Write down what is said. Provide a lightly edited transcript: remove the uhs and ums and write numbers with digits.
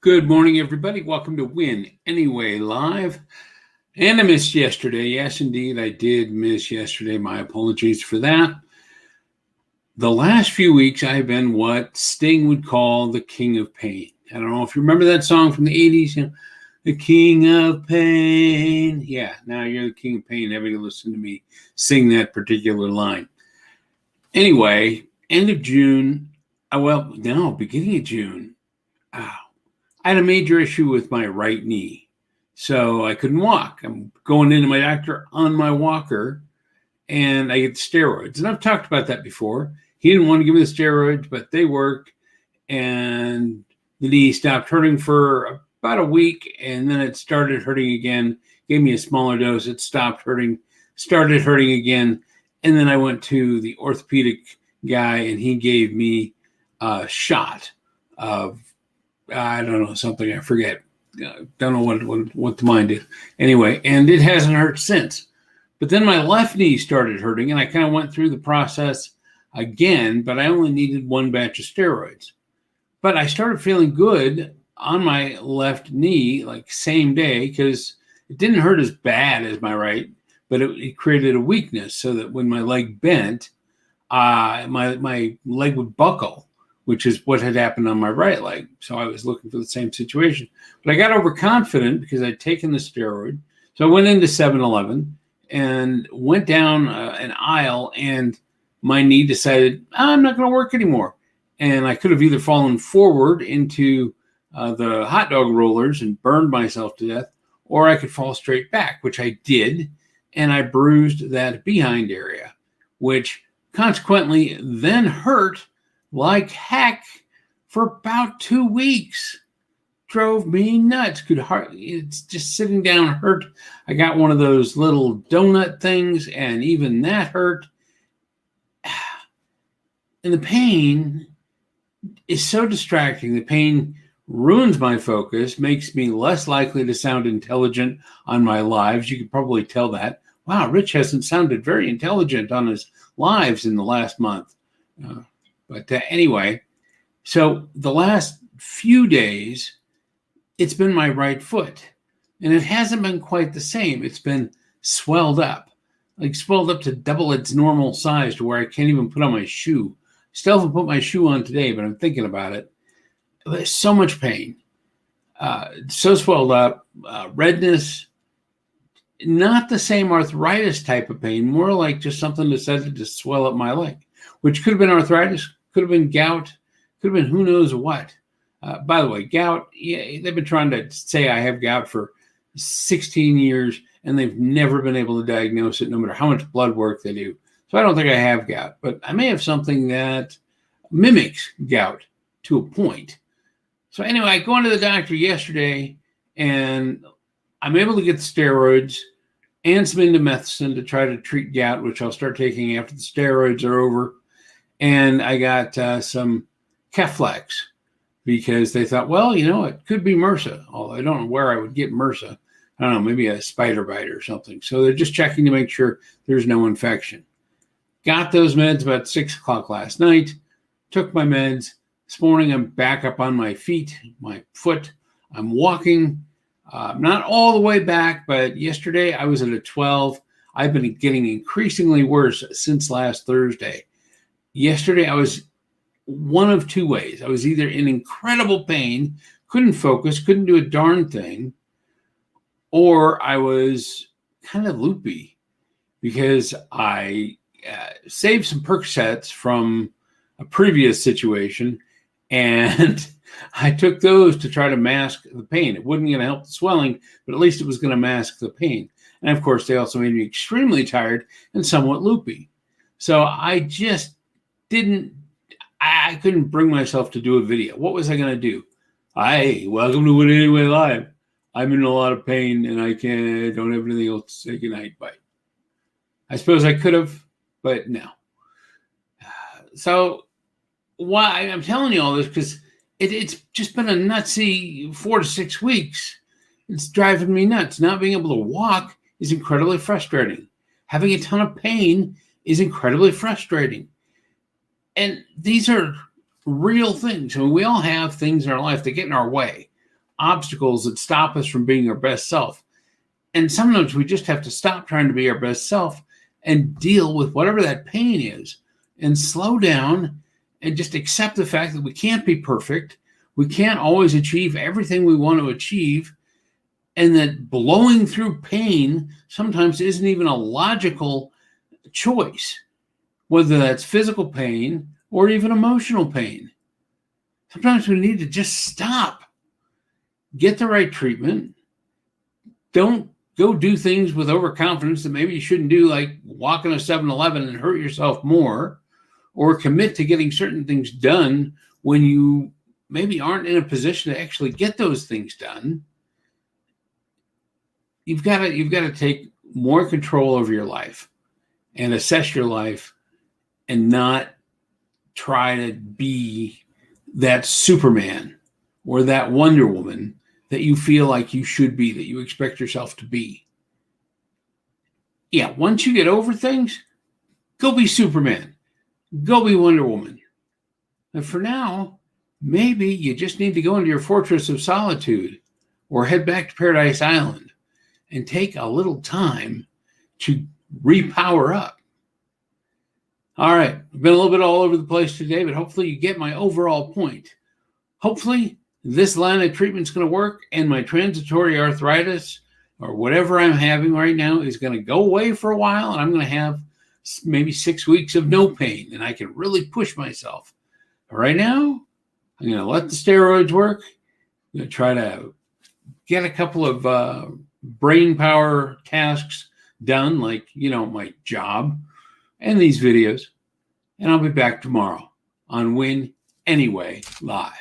Good morning, everybody. Welcome to Win Anyway Live. And I missed yesterday. Yes, indeed, I did miss yesterday. My apologies for that. The last few weeks, I've been what Sting would call the King of Pain. I don't know if you remember that song from the 80s, the King of Pain. Yeah, now you're the King of Pain, having to listen to me sing that particular line. Anyway, end of June, beginning of June, I had a major issue with my right knee, so I couldn't walk. I'm going into my doctor on my walker, and I get steroids. And I've talked about that before. He didn't want to give me the steroids, but they worked, and the knee stopped hurting for about a week, and then it started hurting again. Gave me a smaller dose. It stopped hurting, started hurting again, and then I went to the orthopedic guy, and he gave me a shot of I don't know, something I forget. Don't know what the mind is. Anyway, and it hasn't hurt since. But then my left knee started hurting, and I kind of went through the process again, but I only needed one batch of steroids. But I started feeling good on my left knee, like same day, because it didn't hurt as bad as my right, but it created a weakness so that when my leg bent, my leg would buckle, which is what had happened on my right leg. So I was looking for the same situation. But I got overconfident because I'd taken the steroid. So I went into 7-Eleven and went down an aisle, and my knee decided, I'm not going to work anymore. And I could have either fallen forward into the hot dog rollers and burned myself to death, or I could fall straight back, which I did. And I bruised that behind area, which consequently then hurt like heck for about 2 weeks. Drove me nuts. It's just sitting down hurt. I got one of those little donut things, and even that hurt. And the pain is so distracting. The pain ruins my focus, makes me less likely to sound intelligent on my lives. You could probably tell that. Wow, Rich hasn't sounded very intelligent on his lives in the last month. But anyway, so the last few days, it's been my right foot. And it hasn't been quite the same. It's been swelled up to double its normal size to where I can't even put on my shoe. Still haven't put my shoe on today, but I'm thinking about it. There's so much pain. So swelled up, redness, not the same arthritis type of pain, more like just something decided to swell up my leg, which could have been arthritis, could have been gout, could have been who knows what. By the way, gout, yeah, they've been trying to say I have gout for 16 years, and they've never been able to diagnose it no matter how much blood work they do. So I don't think I have gout, but I may have something that mimics gout to a point. So anyway, I go into the doctor yesterday, and I'm able to get steroids and some indomethacin to try to treat gout, which I'll start taking after the steroids are over. And I got some Keflex because they thought, well, it could be MRSA. Although I don't know where I would get MRSA. I don't know, maybe a spider bite or something. So they're just checking to make sure there's no infection. Got those meds about 6 o'clock last night. Took my meds. This morning, I'm back up on my feet, my foot. I'm walking, not all the way back, but yesterday I was at a 12. I've been getting increasingly worse since last Thursday. Yesterday, I was one of two ways. I was either in incredible pain, couldn't focus, couldn't do a darn thing, or I was kind of loopy because I saved some Percocets from a previous situation, and I took those to try to mask the pain. It wasn't going to help the swelling, but at least it was going to mask the pain. And of course, they also made me extremely tired and somewhat loopy. So I just I couldn't bring myself to do a video. What was I going to do? Hi, welcome to Win Anyway Live. I'm in a lot of pain, and I don't have anything else to say goodnight. Bye. I suppose I could have, but no. So why I'm telling you all this, because it's just been a nutsy 4 to 6 weeks. It's driving me nuts. Not being able to walk is incredibly frustrating. Having a ton of pain is incredibly frustrating. And these are real things. I mean, we all have things in our life that get in our way. obstacles that stop us from being our best self. And sometimes we just have to stop trying to be our best self and deal with whatever that pain is and slow down and just accept the fact that we can't be perfect. We can't always achieve everything we want to achieve. And that blowing through pain sometimes isn't even a logical choice, whether that's physical pain or even emotional pain. Sometimes we need to just stop, get the right treatment. Don't go do things with overconfidence that maybe you shouldn't do, like walk in a 7-Eleven and hurt yourself more, or commit to getting certain things done when you maybe aren't in a position to actually get those things done. You've got to take more control over your life and assess your life and not try to be that Superman or that Wonder Woman that you feel like you should be, that you expect yourself to be. Yeah, once you get over things, go be Superman. Go be Wonder Woman. And for now, maybe you just need to go into your fortress of solitude or head back to Paradise Island and take a little time to repower up. All right, I've been a little bit all over the place today, but hopefully you get my overall point. Hopefully this line of treatment is going to work and my transitory arthritis or whatever I'm having right now is going to go away for a while, and I'm going to have maybe 6 weeks of no pain, and I can really push myself. But right now, I'm going to let the steroids work. I'm going to try to get a couple of brain power tasks done, like, my job and these videos. And I'll be back tomorrow on Win Anyway Live.